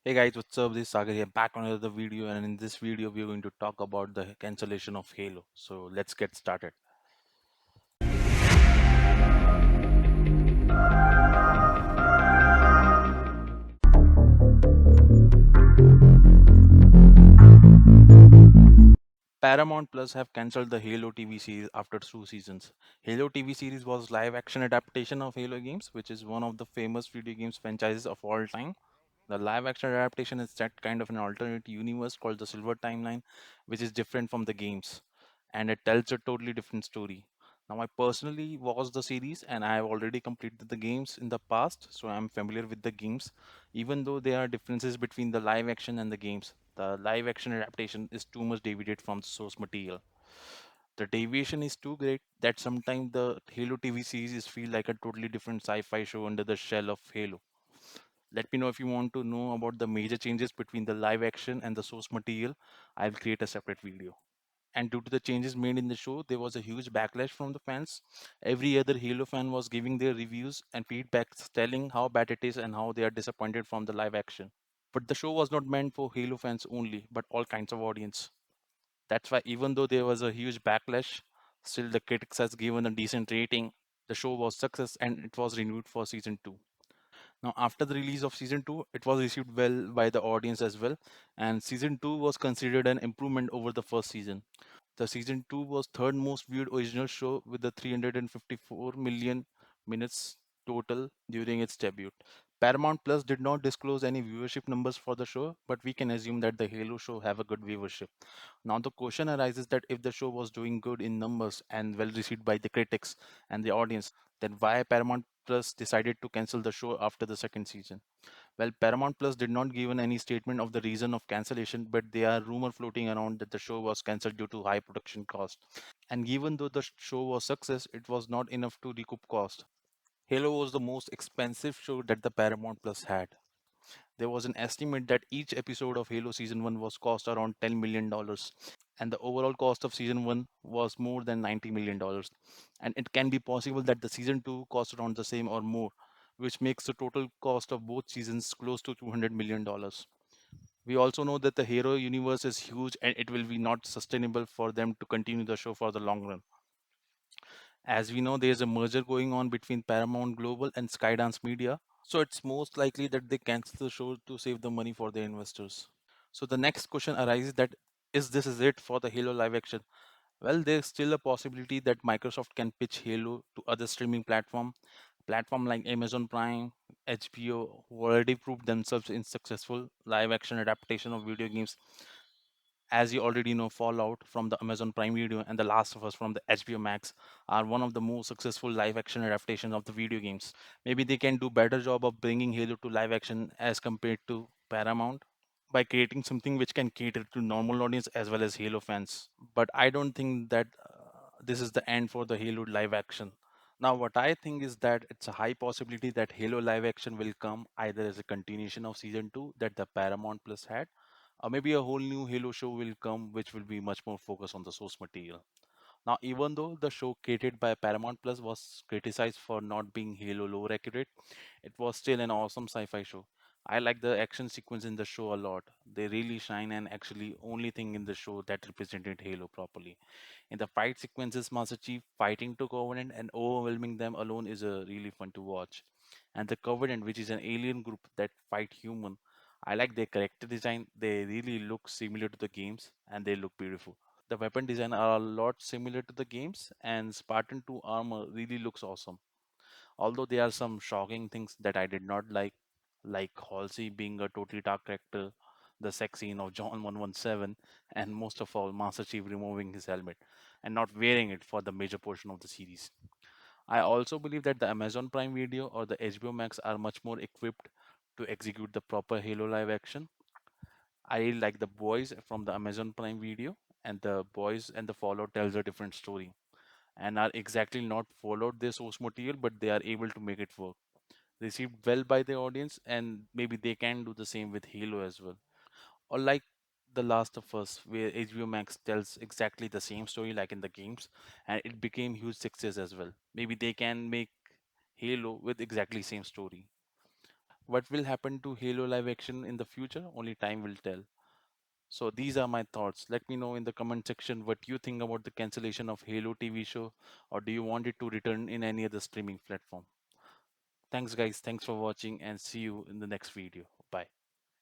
Hey guys, what's up? This is Sagar here back on another video, and in this video we're going to talk about the cancellation of Halo. So let's get started. Paramount Plus have cancelled the Halo TV series after 2 seasons. Halo TV series was live action adaptation of Halo games, which is one of the famous video games franchises of all time. The live action adaptation is set kind of an alternate universe called the Silver Timeline, which is different from the games, and it tells a totally different story. Now, I personally watched the series and I have already completed the games in the past, so I'm familiar with the games. Even though there are differences between the live action and the games, the live action adaptation is too much deviated from the source material. The deviation is too great that sometimes the Halo TV series feel like a totally different sci-fi show under the shell of Halo. Let me know if you want to know about the major changes between the live action and the source material. I'll create a separate video. And due to the changes made in the show, there was a huge backlash from the fans. Every other Halo fan was giving their reviews and feedbacks telling how bad it is and how they are disappointed from the live action. But the show was not meant for Halo fans only, but all kinds of audience. That's why even though there was a huge backlash, still the critics has given a decent rating. The show was success and it was renewed for season 2. Now, after the release of season 2, it was received well by the audience as well, and season 2 was considered an improvement over the first season. The season 2 was third most viewed original show with the 354 million minutes total during its debut. Paramount Plus did not disclose any viewership numbers for the show, but we can assume that the Halo show have a good viewership. Now the question arises that if the show was doing good in numbers and well received by the critics and the audience, then why Paramount Plus decided to cancel the show after the second season? Well, Paramount Plus did not give any statement of the reason of cancellation, but there are rumors floating around that the show was cancelled due to high production cost. And even though the show was success, it was not enough to recoup cost. Halo was the most expensive show that the Paramount Plus had. There was an estimate that each episode of Halo Season 1 was cost around $10 million, and the overall cost of Season 1 was more than $90 million. And it can be possible that the Season 2 cost around the same or more, which makes the total cost of both seasons close to $200 million. We also know that the Hero universe is huge and it will be not sustainable for them to continue the show for the long run. As we know, there's a merger going on between Paramount Global and Skydance Media, so it's most likely that they cancel the show to save the money for their investors. So the next question arises that is this is it for the Halo live action? Well, there's still a possibility that Microsoft can pitch Halo to other streaming platform like Amazon Prime, HBO, who already proved themselves in successful live action adaptation of video games. As you already know, Fallout from the Amazon Prime Video and The Last of Us from the HBO Max are one of the most successful live action adaptations of the video games. Maybe they can do better job of bringing Halo to live action as compared to Paramount by creating something which can cater to normal audience as well as Halo fans. But I don't think that this is the end for the Halo live action. Now, what I think is that it's a high possibility that Halo live action will come either as a continuation of season 2 that the Paramount Plus had, or maybe a whole new Halo show will come which will be much more focused on the source material. Now, even though the show created by Paramount Plus was criticized for not being Halo lore accurate, it was still an awesome sci-fi show. I like the action sequence in the show a lot. They really shine and actually only thing in the show that represented Halo properly. In the fight sequences, Master Chief fighting to Covenant and overwhelming them alone is really fun to watch. And the Covenant, which is an alien group that fight human, I like their character design. They really look similar to the games and they look beautiful. The weapon design are a lot similar to the games, and Spartan 2 armor really looks awesome. Although there are some shocking things that I did not like Halsey being a totally dark character, the sex scene of John 117, and most of all, Master Chief removing his helmet and not wearing it for the major portion of the series. I also believe that the Amazon Prime Video or the HBO Max are much more equipped to execute the proper Halo live action. I really like the boys from the Amazon Prime Video, and the boys and the Fallout tells a different story and are exactly not followed their source material, but they are able to make it work. Received well by the audience, and maybe they can do the same with Halo as well. Or like The Last of Us, where HBO Max tells exactly the same story like in the games, and it became huge success as well. Maybe they can make Halo with exactly same story. What will happen to Halo live action in the future? Only time will tell. So these are my thoughts. Let me know in the comment section what you think about the cancellation of Halo TV show, or do you want it to return in any other streaming platform? Thanks guys, thanks for watching and see you in the next video.